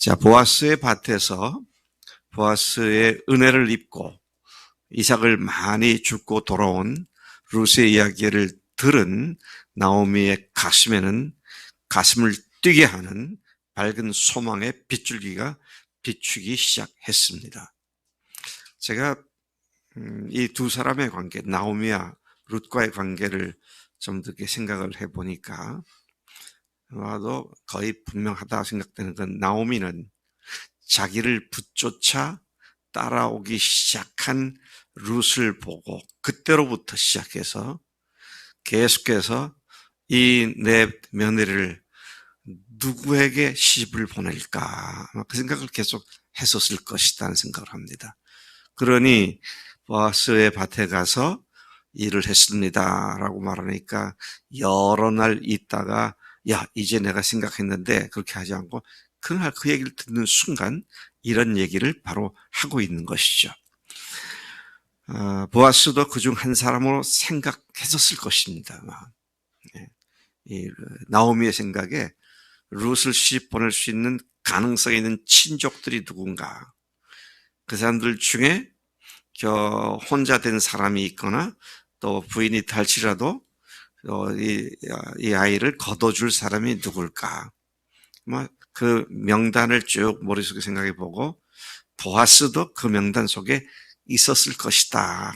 자, 보아스의 밭에서 보아스의 은혜를 입고 이삭을 많이 줍고 돌아온 룻의 이야기를 들은 나오미의 가슴에는 가슴을 뛰게 하는 밝은 소망의 빗줄기가 비추기 시작했습니다. 제가 이 두 사람의 관계, 나오미와 룻과의 관계를 좀 이렇게 생각을 해보니까 아마도 거의 분명하다 생각되는 건, 나오미는 자기를 붙조차 따라오기 시작한 룻을 보고 그때로부터 시작해서 계속해서 이 내 며느리를 누구에게 시집을 보낼까, 그 생각을 계속 했었을 것이라는 생각을 합니다. 그러니 보아스의 밭에 가서 일을 했습니다 라고 말하니까 여러 날 있다가, 야, 이제 내가 생각했는데, 그렇게 하지 않고 그날 그 얘기를 듣는 순간 이런 얘기를 바로 하고 있는 것이죠. 보아스도 그중 한 사람으로 생각했었을 것입니다. 이 나오미의 생각에 룻을 시집 보낼 수 있는 가능성이 있는 친족들이 누군가, 그 사람들 중에 혼자 된 사람이 있거나 또 부인이 탈지라도 이 아이를 거둬줄 사람이 누굴까, 그 명단을 쭉 머릿속에 생각해 보고 보아스도 그 명단 속에 있었을 것이다.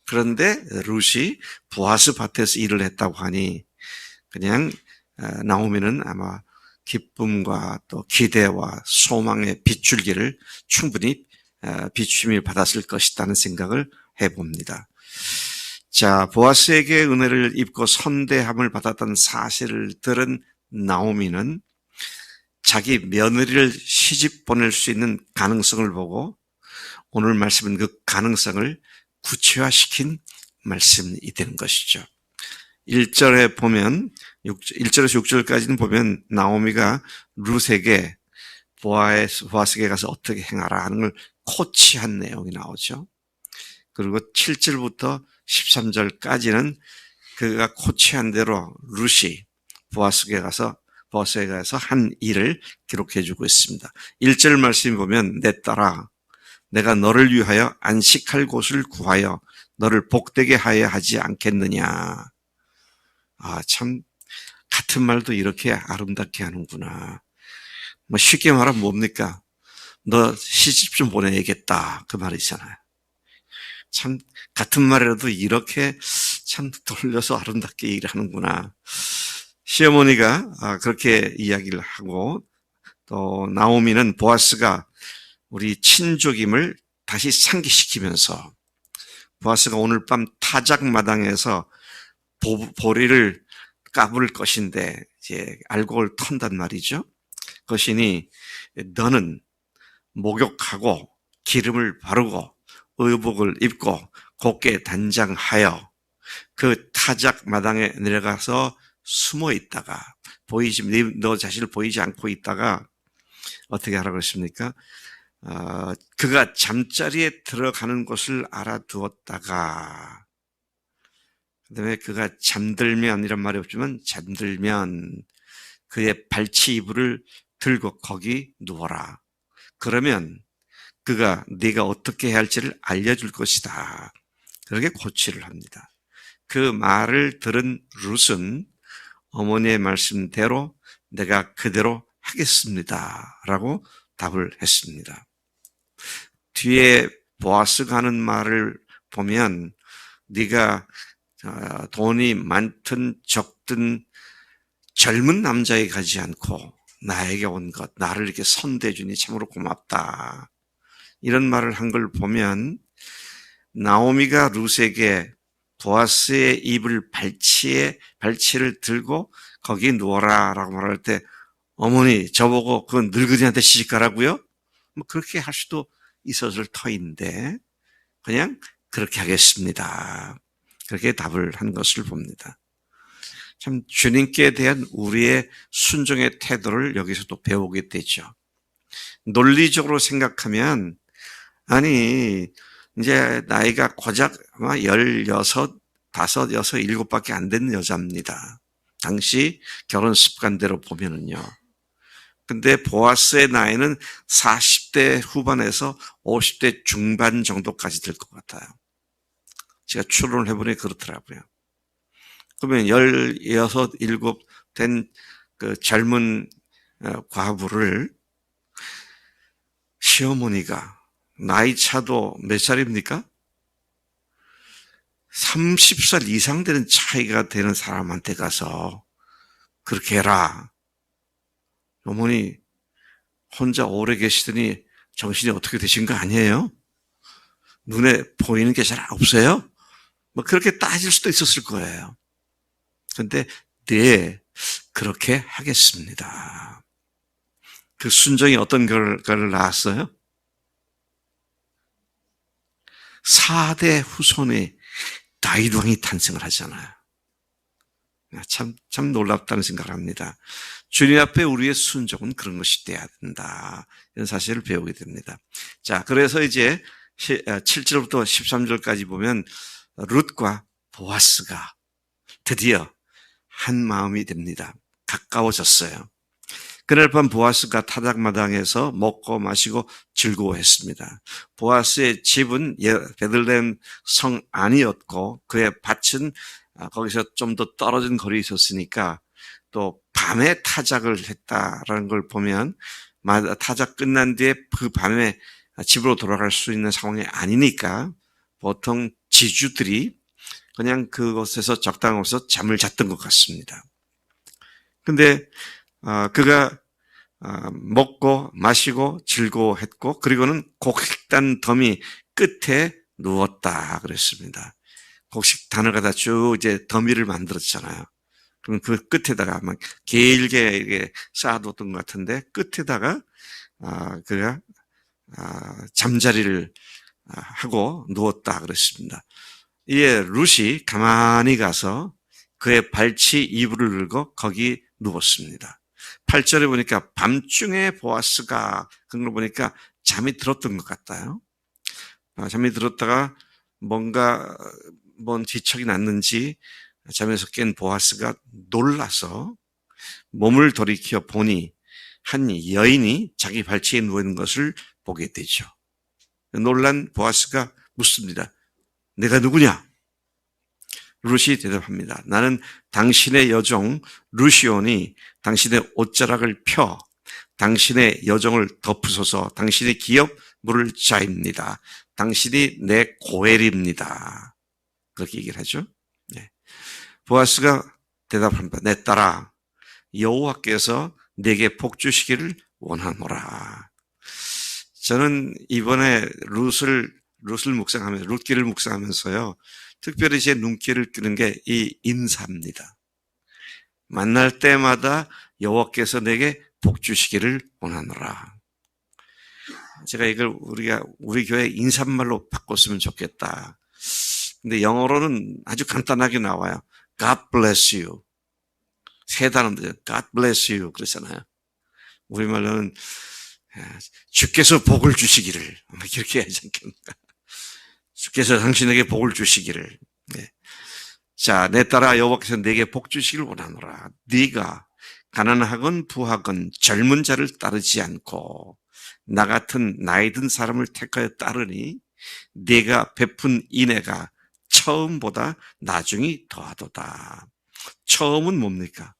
그런데 룻이 보아스 밭에서 일을 했다고 하니 그냥 나오미는 아마 기쁨과 또 기대와 소망의 빗줄기를 충분히 비춤을 받았을 것이라는 생각을 해봅니다. 자, 보아스에게 은혜를 입고 선대함을 받았던 사실을 들은 나오미는 자기 며느리를 시집 보낼 수 있는 가능성을 보고 오늘 말씀은 그 가능성을 구체화시킨 말씀이 되는 것이죠. 1절에 보면, 1절에서 6절까지는 보면 나오미가 룻에게 보아스에게 가서 어떻게 행하라 하는 걸 코치한 내용이 나오죠. 그리고 7절부터 13절까지는 그가 코치한 대로 룻이 보아스에게 가서 한 일을 기록해 주고 있습니다. 1절 말씀 보면, 내 딸아, 내가 너를 위하여 안식할 곳을 구하여 너를 복되게 하여 하지 않겠느냐. 참 같은 말도 이렇게 아름답게 하는구나. 쉽게 말하면 뭡니까? 너 시집 좀 보내야겠다, 그 말이잖아요. 참 같은 말이라도 이렇게 참 돌려서 아름답게 얘기를 하는구나. 시어머니가 그렇게 이야기를 하고, 또 나오미는 보아스가 우리 친족임을 다시 상기시키면서, 보아스가 오늘 밤 타작마당에서 보리를 까불 것인데 이제 알곡을 턴단 말이죠. 그것이니 너는 목욕하고 기름을 바르고 의복을 입고 곱게 단장하여 그 타작마당에 내려가서 숨어 있다가, 너 자신을 보이지 않고 있다가 어떻게 하라고 했습니까? 그가 잠자리에 들어가는 곳을 알아두었다가, 그 다음에 그가 잠들면, 이런 말이 없지만 잠들면 그의 발치 이불을 들고 거기 누워라. 그러면 그가 네가 어떻게 해야 할지를 알려줄 것이다. 그렇게 코치를 합니다. 그 말을 들은 룻은 어머니의 말씀대로 내가 그대로 하겠습니다 라고 답을 했습니다. 뒤에 보아스가 하는 말을 보면, 네가 돈이 많든 적든 젊은 남자에게 가지 않고 나에게 온 것, 나를 이렇게 선대해 주니 참으로 고맙다, 이런 말을 한 걸 보면, 나오미가 룻에게 보아스의 이불 발치를 들고 거기 누워라 라고 말할 때, 어머니 저보고 그건 늙은이한테 시집가라고요? 그렇게 할 수도 있었을 터인데 그냥 그렇게 하겠습니다, 그렇게 답을 한 것을 봅니다. 참 주님께 대한 우리의 순종의 태도를 여기서도 배우게 되죠. 논리적으로 생각하면, 아니 이제 나이가 고작 16, 5, 6, 7밖에 안 된 여자입니다. 당시 결혼 습관대로 보면은요. 근데 보아스의 나이는 40대 후반에서 50대 중반 정도까지 될 것 같아요. 제가 추론을 해보니 그렇더라고요. 그러면 16, 7 된 그 젊은 과부를 시어머니가 나이 차도 몇 살입니까? 30살 이상 되는 차이가 되는 사람한테 가서 그렇게 해라. 어머니 혼자 오래 계시더니 정신이 어떻게 되신 거 아니에요? 눈에 보이는 게 잘 없어요? 뭐 그렇게 따질 수도 있었을 거예요. 근데 네, 그렇게 하겠습니다. 그 순종이 어떤 결과를 낳았어요? 4대 후손의 다윗 왕이 탄생을 하잖아요. 참 놀랍다는 생각을 합니다. 주님 앞에 우리의 순종은 그런 것이 돼야 된다. 이런 사실을 배우게 됩니다. 자, 그래서 이제 7절부터 13절까지 보면 룻과 보아스가 드디어 한 마음이 됩니다. 가까워졌어요. 그날 밤 보아스가 타작마당에서 먹고 마시고 즐거워했습니다. 보아스의 집은 베들레헴 성 안이었고 그의 밭은 거기서 좀 더 떨어진 거리에 있었으니까 또 밤에 타작을 했다라는 걸 보면 타작 끝난 뒤에 그 밤에 집으로 돌아갈 수 있는 상황이 아니니까 보통 지주들이 그냥 그곳에서 적당한 곳에서 잠을 잤던 것 같습니다. 근데 그가 먹고 마시고 즐거워했고 그리고는 곡식단 더미 끝에 누웠다 그랬습니다. 곡식단을 갖다 쭉 이제 더미를 만들었잖아요. 그럼 그 끝에다가 막 길게 이렇게 쌓아뒀던 것 같은데 끝에다가 그가 잠자리를 하고 누웠다 그랬습니다. 이에 룻이 가만히 가서 그의 발치 이불을 들고 거기 누웠습니다. 8절에 보니까 밤중에 보아스가 그런 걸 보니까 잠이 들었던 것 같아요. 잠이 들었다가 뭔가 뭔 뒤척이 났는지 잠에서 깬 보아스가 놀라서 몸을 돌이켜 보니 한 여인이 자기 발치에 누워있는 것을 보게 되죠. 놀란 보아스가 묻습니다. 내가 누구냐? 룻이 대답합니다. 나는 당신의 여종 루시온이 당신의 옷자락을 펴 당신의 여종을 덮으소서 당신의 기업 물을 자입니다. 당신이 내 고엘입니다. 그렇게 얘기를 하죠. 네. 보아스가 대답합니다. 내 딸아 여호와께서 내게 복 주시기를 원하노라. 저는 이번에 룻을 묵상하면서 룻기를 묵상하면서요. 특별히 제 눈길을 끄는 게 이 인사입니다. 만날 때마다 여호와께서 내게 복 주시기를 원하노라. 제가 이걸 우리 교회 인사말로 바꿨으면 좋겠다. 근데 영어로는 아주 간단하게 나와요. God bless you. 세 단어인데 God bless you 그러잖아요. 우리말로는 주께서 복을 주시기를 이렇게 하지 않겠는가. 주께서 당신에게 복을 주시기를. 네. 자, 내 딸아 여호와께서 내게 복 주시기를 원하노라. 네가 가난하건 부하건 젊은 자를 따르지 않고 나 같은 나이 든 사람을 택하여 따르니 네가 베푼 인애가 처음보다 나중이 더하도다. 처음은 뭡니까?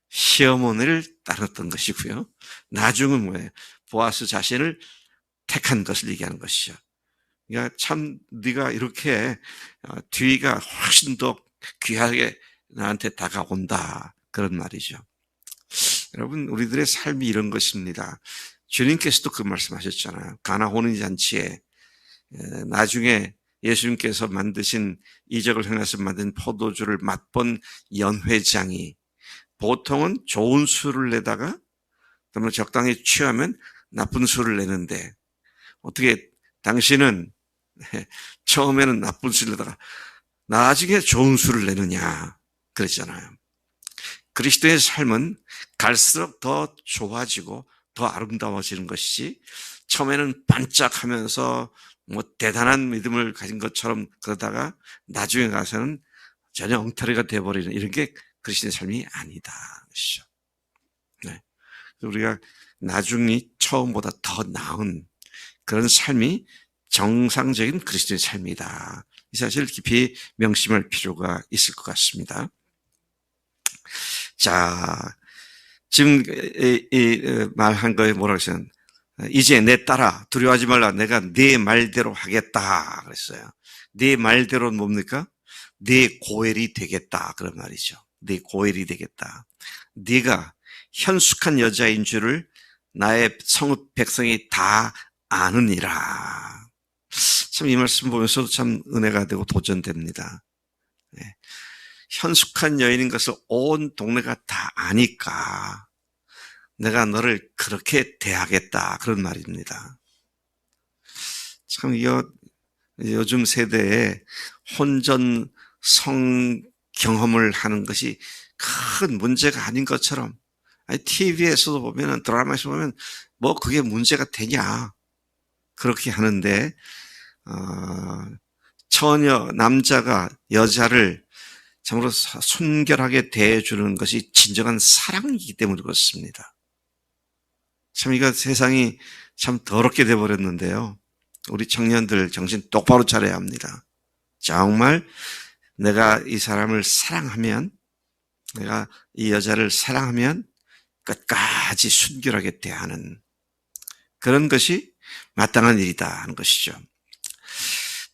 시어머니를 따랐던 것이고요. 나중은 뭐예요? 보아스 자신을 택한 것을 얘기하는 것이죠. 그러니까 참 네가 이렇게 뒤가 훨씬 더 귀하게 나한테 다가온다. 그런 말이죠. 여러분 우리들의 삶이 이런 것입니다. 주님께서도 그 말씀하셨잖아요. 가나 혼인잔치에 나중에 예수님께서 만드신 이적을 행해서 만든 포도주를 맛본 연회장이 보통은 좋은 술을 내다가 그러면 적당히 취하면 나쁜 술을 내는데 어떻게 당신은 처음에는 나쁜 술을 내다가 나중에 좋은 술을 내느냐 그랬잖아요. 그리스도의 삶은 갈수록 더 좋아지고 더 아름다워지는 것이지 처음에는 반짝하면서 뭐 대단한 믿음을 가진 것처럼 그러다가 나중에 가서는 전혀 엉터리가 되어버리는 이런 게 그리스도의 삶이 아니다. 네. 우리가 나중이 처음보다 더 나은 그런 삶이 정상적인 그리스도의 삶이다. 이 사실을 깊이 명심할 필요가 있을 것 같습니다. 자, 지금 말한 거에 뭐라고 했어요? 이제 내 딸아 두려워하지 말라. 내가 네 말대로 하겠다 그랬어요. 네 말대로는 뭡니까? 네 고엘이 되겠다 그런 말이죠. 네 고엘이 되겠다. 네가 현숙한 여자인 줄을 나의 성읍 백성이 다 아느니라. 참 이 말씀 보면서도 참 은혜가 되고 도전됩니다. 네. 현숙한 여인인 것을 온 동네가 다 아니까 내가 너를 그렇게 대하겠다 그런 말입니다. 참 이거 요즘 세대에 혼전 성 경험을 하는 것이 큰 문제가 아닌 것처럼 TV에서도 보면 드라마에서 보면 뭐 그게 문제가 되냐 그렇게 하는데 처녀 남자가 여자를 참으로 순결하게 대해주는 것이 진정한 사랑이기 때문에 그렇습니다. 참 이거 세상이 참 더럽게 돼버렸는데요. 우리 청년들 정신 똑바로 차려야 합니다. 정말 내가 이 사람을 사랑하면, 내가 이 여자를 사랑하면 끝까지 순결하게 대하는 그런 것이 마땅한 일이다 하는 것이죠.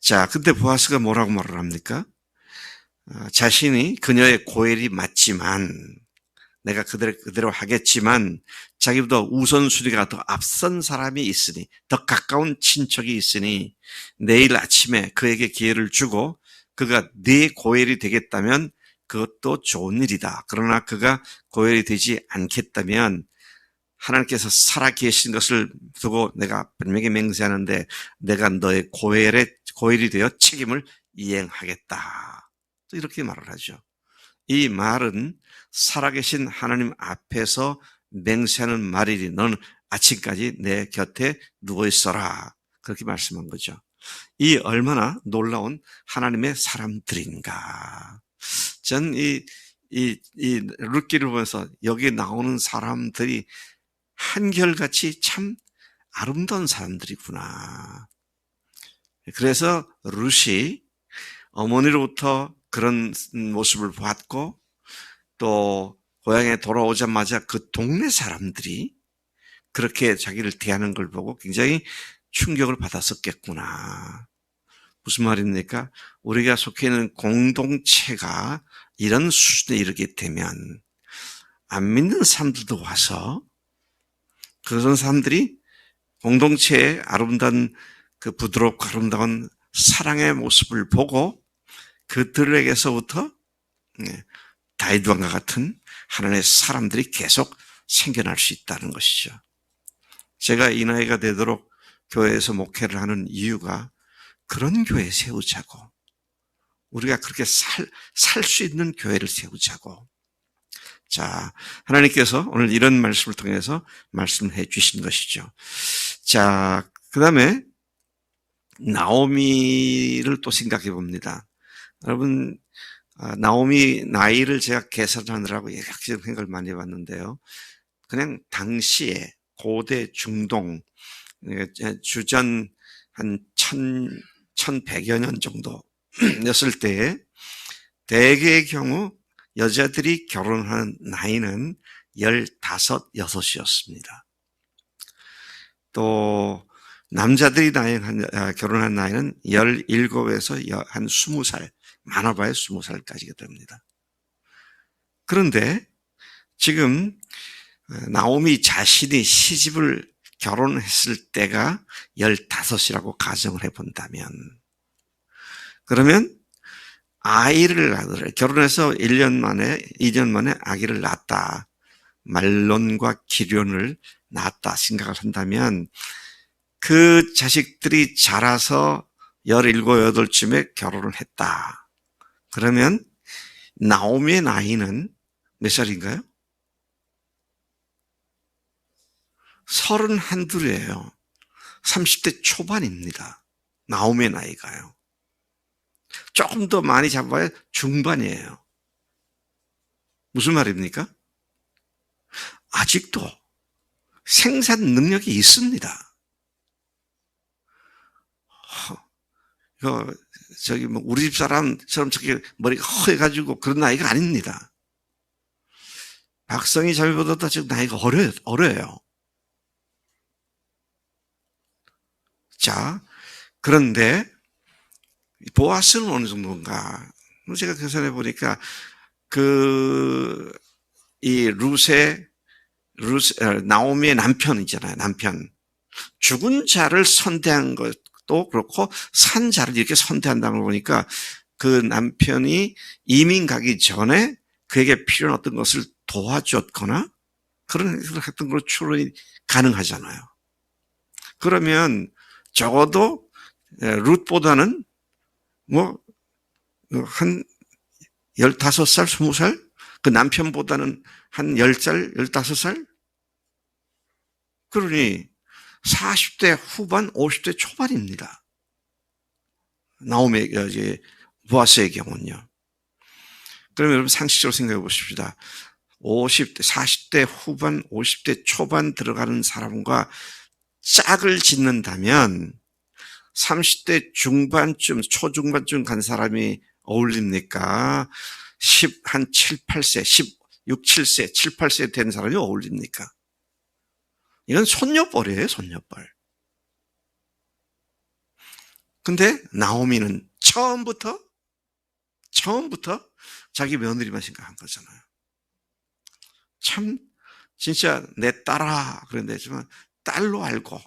자, 근데 보아스가 뭐라고 말을 합니까? 자신이 그녀의 고엘이 맞지만 내가 그대로 하겠지만 자기보다 우선순위가 더 앞선 사람이 있으니 더 가까운 친척이 있으니 내일 아침에 그에게 기회를 주고 그가 네 고엘이 되겠다면 그것도 좋은 일이다. 그러나 그가 고엘이 되지 않겠다면 하나님께서 살아계신 것을 두고 내가 분명히 맹세하는데 내가 너의 고엘이 되어 책임을 이행하겠다. 또 이렇게 말을 하죠. 이 말은 살아계신 하나님 앞에서 맹세하는 말이니 너는 아침까지 내 곁에 누워있어라. 그렇게 말씀한 거죠. 이 얼마나 놀라운 하나님의 사람들인가. 전 이 룻기를 보면서 여기 나오는 사람들이 한결같이 참 아름다운 사람들이구나. 그래서 룻이 어머니로부터 그런 모습을 보았고 또 고향에 돌아오자마자 그 동네 사람들이 그렇게 자기를 대하는 걸 보고 굉장히 충격을 받았었겠구나. 무슨 말입니까? 우리가 속해 있는 공동체가 이런 수준에 이르게 되면 안 믿는 사람들도 와서 그런 사람들이 공동체의 아름다운 그 부드럽고 아름다운 사랑의 모습을 보고 그들에게서부터 다윗왕과 같은 하나님의 사람들이 계속 생겨날 수 있다는 것이죠. 제가 이 나이가 되도록 교회에서 목회를 하는 이유가 그런 교회 세우자고 우리가 그렇게 살 수 있는 교회를 세우자고. 자, 하나님께서 오늘 이런 말씀을 통해서 말씀해 주신 것이죠. 자, 그 다음에 나오미를 또 생각해 봅니다. 여러분, 나오미 나이를 제가 계산하느라고 여러 가지 생각을 많이 해봤는데요. 그냥 당시에 고대 중동 주전 한 1100여 년 정도였을 때에 대개의 경우 여자들이 결혼하는 나이는 15, 6이었습니다. 또 남자들이 결혼한 나이는 17에서 한 20살, 많아봐야 20살까지가 됩니다. 그런데 지금 나오미 자신이 시집을 결혼했을 때가 15이라고 가정을 해본다면 그러면 결혼해서 1년 만에 2년 만에 아기를 낳았다. 말론과 기련을 낳았다 생각을 한다면 그 자식들이 자라서 17, 8쯤에 결혼을 했다. 그러면 나오미의 나이는 몇 살인가요? 31이에요. 30대 초반입니다. 나오미의 나이가요. 조금 더 많이 잡아야 중반이에요. 무슨 말입니까? 아직도 생산 능력이 있습니다. 우리 집 사람처럼 저렇게 머리가 허해가지고 그런 나이가 아닙니다. 박성희 자매보다 지금 나이가 어려요. 자, 그런데 보아스는 어느 정도인가? 제가 계산해 보니까 이 나오미의 남편 있잖아요. 남편. 죽은 자를 선대한 것도 그렇고 산 자를 이렇게 선대한다는 걸 보니까 그 남편이 이민 가기 전에 그에게 필요한 어떤 것을 도와줬거나 그런 했던 걸로 추론이 가능하잖아요. 그러면 적어도 룻보다는 한 15살, 20살? 그 남편보다는 한 10살, 15살? 그러니 40대 후반, 50대 초반입니다. 나오미, 보아스의 경우는요. 그러면 여러분 상식적으로 생각해 보십시다. 40대 후반, 50대 초반 들어가는 사람과 짝을 짓는다면 30대 중반쯤, 초중반쯤 간 사람이 어울립니까? 한 7, 8세, 16, 7세, 7, 8세 된 사람이 어울립니까? 이건 손녀뻘이에요, 손녀뻘. 근데 나오미는 처음부터 자기 며느리만 생각한 거잖아요. 참 진짜 내 딸아 그런데지만 딸로 알고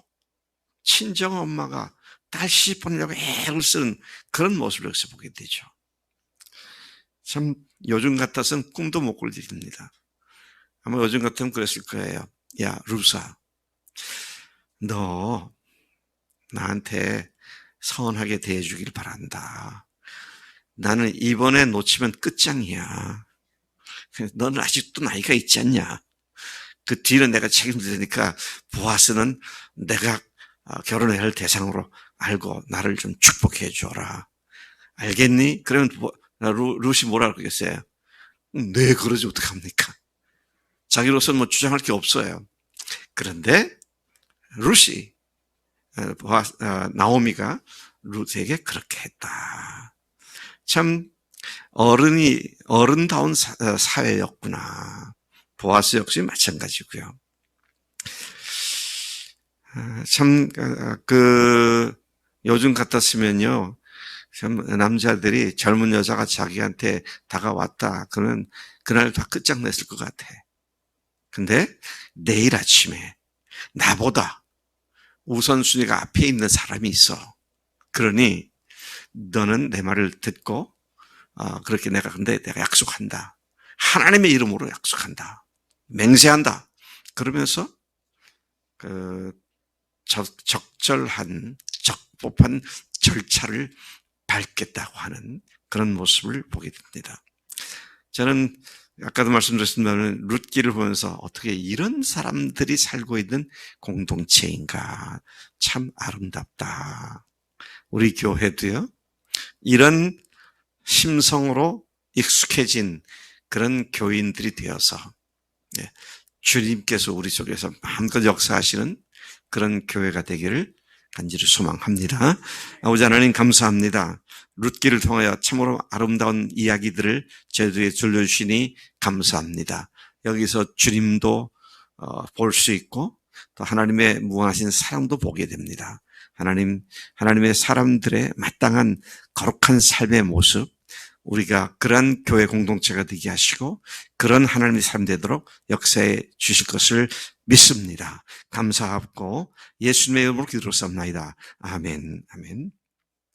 친정 엄마가 딸 시집 보내려고 애를 쓰는 그런 모습을 여기서 보게 되죠. 참 요즘 같아서는 꿈도 못 꿀 일입니다. 아마 요즘 같으면 그랬을 거예요. 야 루사, 너 나한테 선하게 대해주길 바란다. 나는 이번에 놓치면 끝장이야. 너는 아직도 나이가 있지 않냐. 그 뒤는 내가 책임질 테니까 보아스는 내가 결혼해야 할 대상으로 알고 나를 좀 축복해 줘라. 알겠니? 그러면 룻이 뭐라 그러겠어요? 네, 그러지 어떡합니까? 자기로서는 뭐 주장할 게 없어요. 그런데 룻이 나오미가 룻에게 그렇게 했다. 참 어른다운 사회였구나. 보아스 역시 마찬가지고요. 참 요즘 같았으면요, 참 남자들이 젊은 여자가 자기한테 다가왔다 그러면 그날 다 끝장냈을 것 같아. 근데 내일 아침에 나보다 우선순위가 앞에 있는 사람이 있어. 그러니 너는 내 말을 듣고 그렇게 근데 내가 약속한다. 하나님의 이름으로 약속한다. 맹세한다. 그러면서 적절한 적법한 절차를 밟겠다고 하는 그런 모습을 보게 됩니다. 저는 아까도 말씀드렸습니다만 룻기를 보면서 어떻게 이런 사람들이 살고 있는 공동체인가 참 아름답다. 우리 교회도요, 이런 심성으로 익숙해진 그런 교인들이 되어서 주님께서 우리 속에서 마음껏 역사하시는 그런 교회가 되기를 간절히 소망합니다. 아버지 하나님 감사합니다. 룻기를 통하여 참으로 아름다운 이야기들을 저희들에게 들려주시니 감사합니다. 여기서 주님도 볼 수 있고 또 하나님의 무한하신 사랑도 보게 됩니다. 하나님의 사람들의 마땅한 거룩한 삶의 모습, 우리가 그러한 교회 공동체가 되게 하시고 그런 하나님의 삶 되도록 역사해 주실 것을 믿습니다. 감사하고 예수님의 이름으로 기도했사옵나이다. 아멘. 아멘.